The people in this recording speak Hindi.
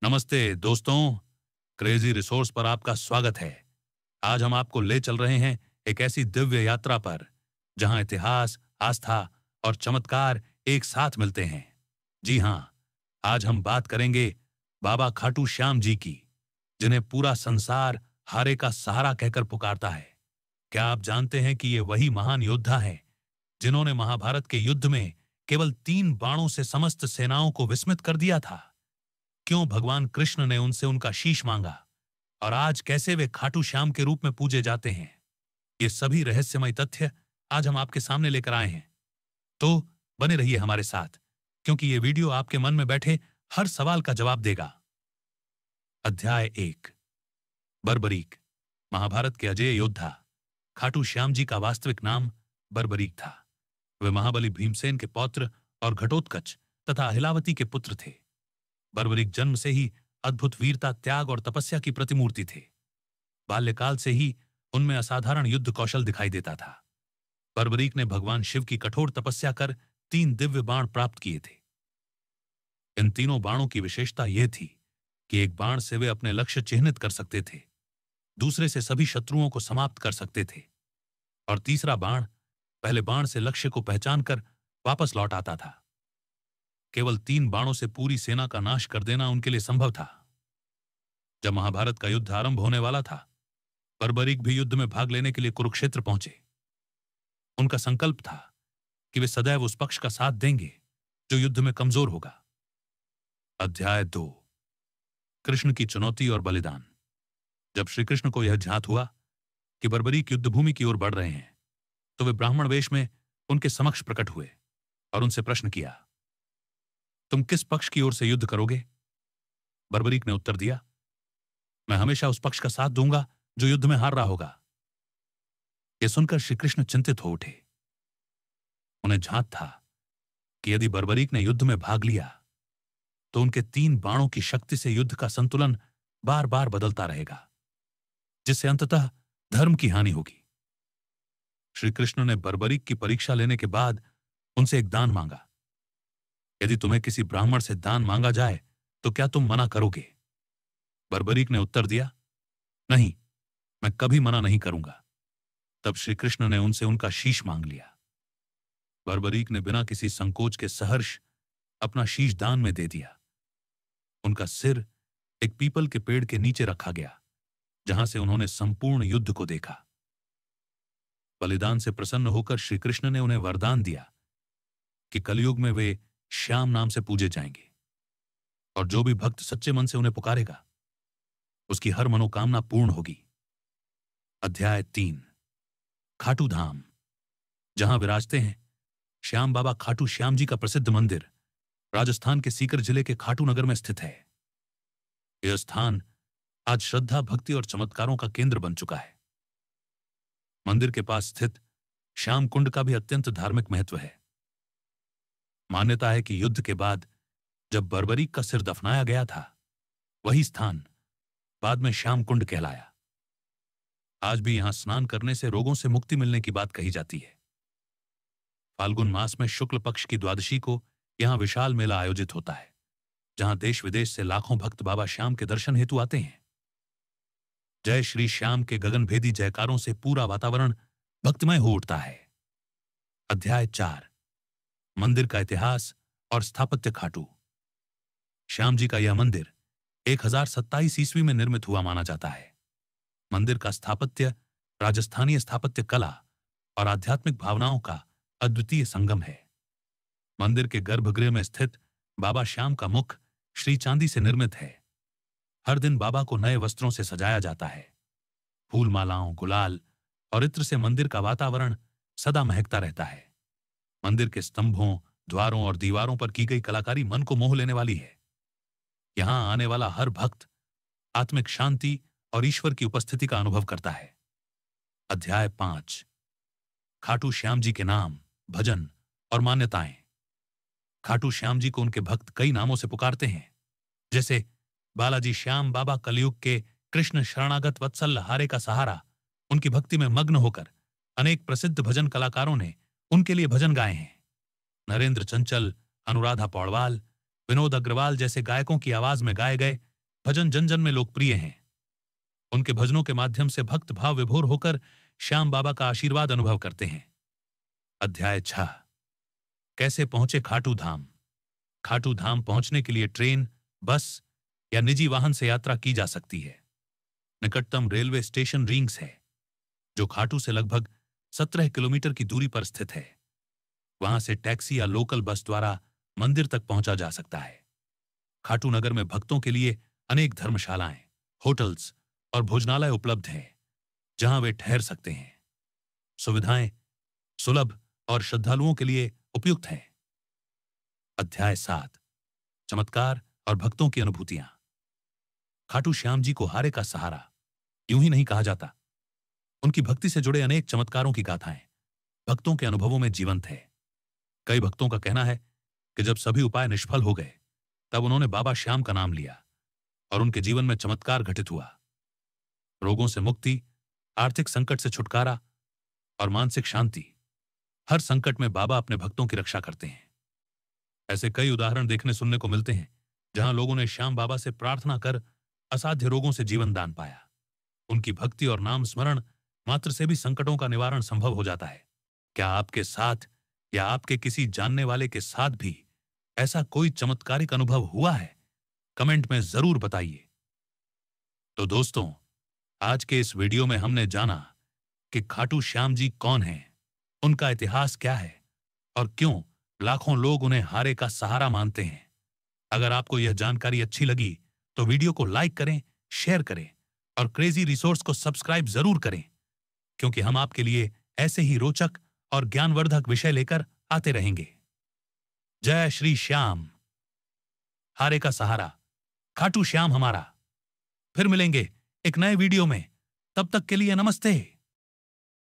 नमस्ते दोस्तों, क्रेजी रिसोर्स पर आपका स्वागत है। आज हम आपको ले चल रहे हैं एक ऐसी दिव्य यात्रा पर जहां इतिहास, आस्था और चमत्कार एक साथ मिलते हैं। जी हां, आज हम बात करेंगे बाबा खाटू श्याम जी की, जिन्हें पूरा संसार हारे का सहारा कहकर पुकारता है। क्या आप जानते हैं कि ये वही महान योद्धा हैं जिन्होंने महाभारत के युद्ध में केवल 3 बाणों से समस्त सेनाओं को विस्मित कर दिया था? क्यों भगवान कृष्ण ने उनसे उनका शीश मांगा और आज कैसे वे खाटू श्याम के रूप में पूजे जाते हैं? ये सभी रहस्यमय तथ्य आज हम आपके सामने लेकर आए हैं। तो बने रहिए हमारे साथ, क्योंकि ये वीडियो आपके मन में बैठे हर सवाल का जवाब देगा। अध्याय 1। बर्बरीक। महाभारत के अजेय योद्धा खाटू श्याम जी का वास्तविक नाम बर्बरीक था। वे महाबली भीमसेन के पौत्र और घटोत्कच तथा अहिलावती के पुत्र थे। बर्बरीक जन्म से ही अद्भुत वीरता, त्याग और तपस्या की प्रतिमूर्ति थे। बाल्यकाल से ही उनमें असाधारण युद्ध कौशल दिखाई देता था। बर्बरीक ने भगवान शिव की कठोर तपस्या कर 3 दिव्य बाण प्राप्त किए थे। इन तीनों बाणों की विशेषता यह थी कि एक बाण से वे अपने लक्ष्य चिह्नित कर सकते थे, दूसरे से सभी शत्रुओं को समाप्त कर सकते थे और तीसरा बाण पहले बाण से लक्ष्य को पहचान कर वापस लौट आता था। केवल 3 बाणों से पूरी सेना का नाश कर देना उनके लिए संभव था। जब महाभारत का युद्ध आरंभ होने वाला था, बर्बरीक भी युद्ध में भाग लेने के लिए कुरुक्षेत्र पहुंचे। उनका संकल्प था कि वे सदैव उस पक्ष का साथ देंगे जो युद्ध में कमजोर होगा। अध्याय 2। कृष्ण की चुनौती और बलिदान। जब श्री कृष्ण को यह ज्ञात हुआ कि बर्बरीक युद्धभूमि की ओर बढ़ रहे हैं, तो वे ब्राह्मण वेश में उनके समक्ष प्रकट हुए और उनसे प्रश्न किया, तुम किस पक्ष की ओर से युद्ध करोगे? बर्बरीक ने उत्तर दिया, मैं हमेशा उस पक्ष का साथ दूंगा जो युद्ध में हार रहा होगा। यह सुनकर श्री कृष्ण चिंतित हो उठे। उन्हें झांत था कि यदि बर्बरीक ने युद्ध में भाग लिया तो उनके 3 बाणों की शक्ति से युद्ध का संतुलन बार बार बदलता रहेगा, जिससे अंततः धर्म की हानि होगी। श्री कृष्ण ने बर्बरीक की परीक्षा लेने के बाद उनसे एक दान मांगा। यदि तुम्हें किसी ब्राह्मण से दान मांगा जाए तो क्या तुम मना करोगे? बर्बरीक ने उत्तर दिया, नहीं, मैं कभी मना नहीं करूंगा। तब श्री कृष्ण ने उनसे उनका शीश मांग लिया। बर्बरीक ने बिना किसी संकोच के सहर्ष अपना शीश दान में दे दिया। उनका सिर एक पीपल के पेड़ के नीचे रखा गया, जहां से उन्होंने संपूर्ण युद्ध को देखा। बलिदान से प्रसन्न होकर श्री कृष्ण ने उन्हें वरदान दिया कि कलयुग में वे श्याम नाम से पूजे जाएंगे और जो भी भक्त सच्चे मन से उन्हें पुकारेगा उसकी हर मनोकामना पूर्ण होगी। अध्याय 3। खाटू धाम। जहां विराजते हैं श्याम बाबा खाटू श्याम जी का प्रसिद्ध मंदिर राजस्थान के सीकर जिले के खाटू नगर में स्थित है। यह स्थान आज श्रद्धा, भक्ति और चमत्कारों का केंद्र बन चुका है। मंदिर के पास स्थित श्याम कुंड का भी अत्यंत धार्मिक महत्व है। मान्यता है कि युद्ध के बाद जब बर्बरीक का सिर दफनाया गया था, वही स्थान बाद में श्याम कुंड कहलाया। आज भी यहां स्नान करने से रोगों से मुक्ति मिलने की बात कही जाती है। फाल्गुन मास में शुक्ल पक्ष की द्वादशी को यहां विशाल मेला आयोजित होता है, जहां देश विदेश से लाखों भक्त बाबा श्याम के दर्शन हेतु आते हैं। जय श्री श्याम के गगनभेदी जयकारों से पूरा वातावरण भक्तिमय हो उठता है। अध्याय 4। मंदिर का इतिहास और स्थापत्य। खाटू श्याम जी का यह मंदिर 1027 ईस्वी में निर्मित हुआ माना जाता है। मंदिर का स्थापत्य राजस्थानीय स्थापत्य कला और आध्यात्मिक भावनाओं का अद्वितीय संगम है। मंदिर के गर्भगृह में स्थित बाबा श्याम का मुख श्री चांदी से निर्मित है। हर दिन बाबा को नए वस्त्रों से सजाया जाता है। फूल मालाओं, गुलाल और इत्र से मंदिर का वातावरण सदा महकता रहता है। मंदिर के स्तंभों, द्वारों और दीवारों पर की गई कलाकारी मन को मोह लेने वाली है। यहां आने वाला हर भक्त आत्मिक शांति और ईश्वर की उपस्थिति का अनुभव करता है। अध्याय 5। खाटू श्याम जी के नाम, भजन और मान्यताएं। खाटू श्याम जी को उनके भक्त कई नामों से पुकारते हैं, जैसे बालाजी श्याम बाबा, कलयुग के कृष्ण, शरणागत वत्सल, हारे का सहारा। उनकी भक्ति में मग्न होकर अनेक प्रसिद्ध भजन कलाकारों ने उनके लिए भजन गाए हैं। नरेंद्र चंचल, अनुराधा पौड़वाल, विनोद अग्रवाल जैसे गायकों की आवाज में गाए गए भजन जन जन में लोकप्रिय हैं। उनके भजनों के माध्यम से भक्त भाव विभोर होकर श्याम बाबा का आशीर्वाद अनुभव करते हैं। अध्याय 6। कैसे पहुंचे खाटू धाम। खाटू धाम पहुंचने के लिए ट्रेन, बस या निजी वाहन से यात्रा की जा सकती है। निकटतम रेलवे स्टेशन रिंग्स है, जो खाटू से लगभग 17 किलोमीटर की दूरी पर स्थित है। वहां से टैक्सी या लोकल बस द्वारा मंदिर तक पहुंचा जा सकता है। खाटू नगर में भक्तों के लिए अनेक धर्मशालाएं, होटल्स और भोजनालय उपलब्ध हैं, जहां वे ठहर सकते हैं। सुविधाएं सुलभ और श्रद्धालुओं के लिए उपयुक्त हैं। अध्याय 7। चमत्कार और भक्तों की अनुभूतियां। खाटू श्याम जी को हारे का सहारा यूं ही नहीं कहा जाता। उनकी भक्ति से जुड़े अनेक चमत्कारों की गाथाएं भक्तों के अनुभवों में जीवंत है। कई भक्तों का कहना है कि जब सभी उपाय निष्फल हो गए, तब उन्होंने बाबा श्याम का नाम लिया और उनके जीवन में चमत्कार घटित हुआ। रोगों से मुक्ति, आर्थिक संकट से छुटकारा और मानसिक शांति, हर संकट में बाबा अपने भक्तों की रक्षा करते हैं। ऐसे कई उदाहरण देखने सुनने को मिलते हैं, जहां लोगों ने श्याम बाबा से प्रार्थना कर असाध्य रोगों से जीवन दान पाया। उनकी भक्ति और नाम स्मरण मात्र से भी संकटों का निवारण संभव हो जाता है। क्या आपके साथ या आपके किसी जानने वाले के साथ भी ऐसा कोई चमत्कारिक अनुभव हुआ है? कमेंट में जरूर बताइए। तो दोस्तों, आज के इस वीडियो में हमने जाना कि खाटू श्याम जी कौन हैं, उनका इतिहास क्या है और क्यों लाखों लोग उन्हें हारे का सहारा मानते हैं। अगर आपको यह जानकारी अच्छी लगी तो वीडियो को लाइक करें, शेयर करें और क्रेजी रिसोर्स को सब्सक्राइब जरूर करें, क्योंकि हम आपके लिए ऐसे ही रोचक और ज्ञानवर्धक विषय लेकर आते रहेंगे। जय श्री श्याम। हारे का सहारा, खाटू श्याम हमारा। फिर मिलेंगे एक नए वीडियो में। तब तक के लिए नमस्ते।